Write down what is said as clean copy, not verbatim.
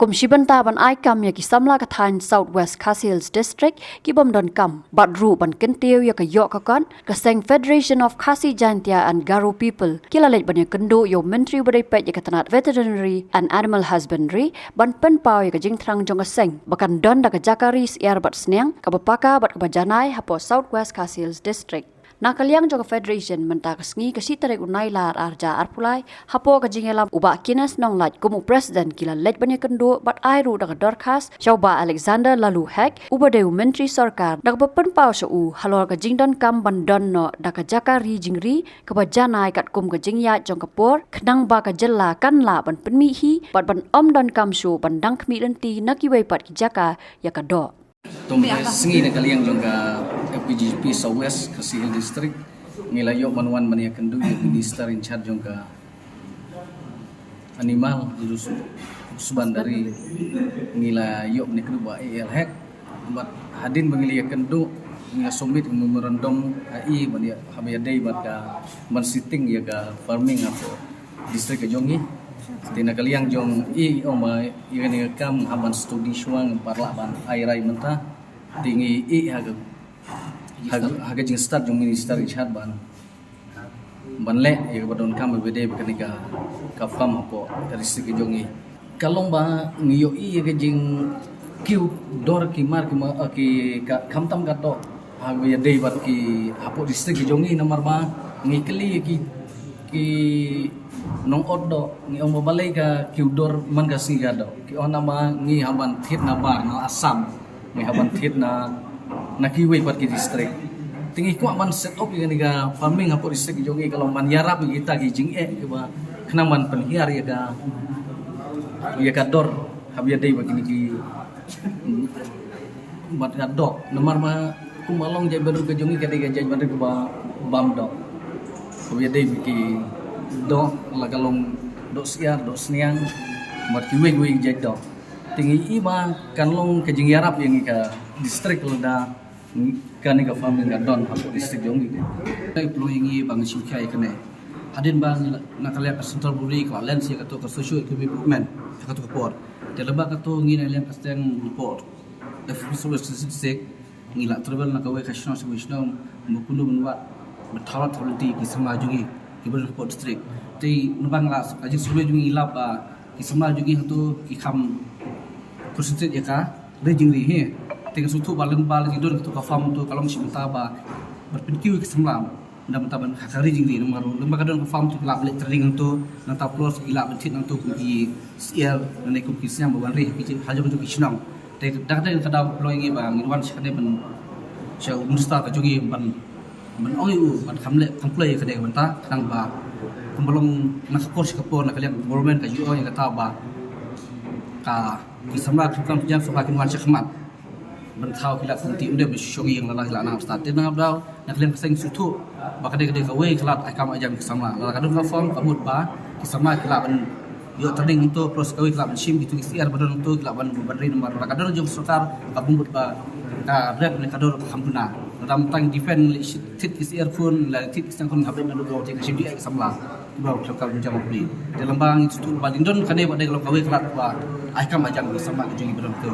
Kum Shibanta ban Aikam ya ki Samla Kathan Southwest Khasi Hills District ki bom don kam Badru ban Kentiu ya ka yok ka kon ka Seng Federation of Khasi Jaintia and Garo people kila lej ban ya kendo yo menteri badai pet ya katanat veterinary and animal husbandry ban pen pau ya ka jingtrang jong ka Seng bakan don da ka Jakari siar bat sneang ka bapaka bat ka bajanai hapo Southwest Khasi Hills District. Nakaliang joka federation menta kasngi kasi tarik unai lar arja arpulai hapo ka jingelam uba kinas nong laj kumu president kila lej banya kendo bat airu daga dorkas Shauba Alexander lalu hek uba deu menteri sarkar daga bepen pau shu halor ka jingdan kam bandon no daga Jakari jingri ka bajanai kat kum ka jingya jong kapor khnang ba ka jella kan la ban penmi hi bat ban om don kam shu bandang khmi lenti nakiwei pat ki jaka ya ka do Tumbe sengi na kaliang jongka FPGP Southwest Khasi Hills District ngilayok manuan mania kendu yung minister in charge jongka animal jurus suban dari ngilayok ni kendu ba AL hek bat hadin bangiliya kendu ngila summit memorandum AI mania habaya day bat ka man sitting ya ka farming apo district jongi tina kaliang jong oma ini kam haban studi suang parla ban airai menta tingi haga jing start jong ministerichat ban le ya badon kam bede bekanika ka fam apo district jongi kalong ba ngiyo ga jing kiu dor ki mar ki ka kamtam gato haga ya dei bat ki apo district jongi nomor ba ngikeli ki nong oddo ngi om balai ka kiudor man ka sigado ki ona ma ngi haban thit na bar na Assam ngi haban thit na kiwi pat ki district tingi ko man set up ni ga farming apo district jongi kalau man yarap kita ki jing ke ba kena man penhiar ya ka dor habia dei begini ki bat ka dok nomor ma kumalong jai baru ke jongi ka dei jai baru ke ba bam dok habia dei ki do lagalong do siar do sniang mat ki wing jai do tingi iba kanlong ke jing yarap yang ka district loda kan ka farming ka don hapo district jongi ai ployingi bang sikai kene hadin bang nakalya ka central buri ka lens ya ka to ka social economic development ka to ka por de leba ka to ngi na lem ka steng report the resource statistic ngi la travel na ka we ka shno solution mo kundu bunwa betawat quality ki sama jungi Kibun Report District. Jadi nubang lah aja sebelum jungi lap ki sama jungi tu ki kam percentage ya ka rejing ri he. Tengah sutu balang tidur tu ka farm tu kalau mesti mentaba berpinkiu ki sama nda mentaban ka rejing ri nomor lembaga don ka farm tu lap lek tering tu nanta plus ilap bentit nantu ki sial nane ku ki siang bawan ri ki hajo tu ki snong. Te dak dak kada ploying bang inwan sakane ben syau musta ka jungi ban man oi man kamle kamplay ka de banta tang ba kumbalong nakapor si kapor nakaliang government ka UO yang kata ba ka kisamra tukang jam sokakin wan sakmat bantau kila kunti unde besyongi yang lalah lana start na daw nakaliang kaseng sutu ba ka de ka we kelat akam ajam kisamra la kadung ka form kabut ba kisamra kila ban yo training untuk pros kawi kila ban sim gitu istiar badon untuk kila ban bandri nomor la kadung jong sokar kabut ba ka rep ne kador kampuna dalam tang defend tit is earphone la tit sang kon habis na lugo ting sim di ai samla ba lokal jam beli dalam bang itu baling don kane ba de kalau kawe kelat ba ai kam ajang sama ke jungi berang ke